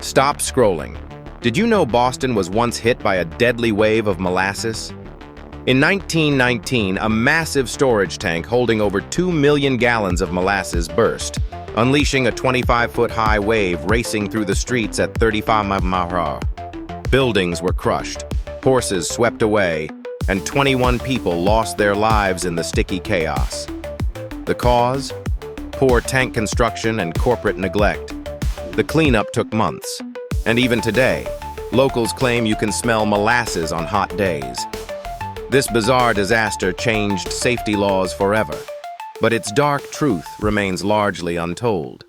Stop scrolling. Did you know Boston was once hit by a deadly wave of molasses? In 1919, a massive storage tank holding over 2 million gallons of molasses burst, unleashing a 25-foot-high wave racing through the streets at 35 miles per hour. Buildings were crushed, horses swept away, and 21 people lost their lives in the sticky chaos. The cause? Poor tank construction and corporate neglect. The cleanup took months, and even today, locals claim you can smell molasses on hot days. This bizarre disaster changed safety laws forever, but its dark truth remains largely untold.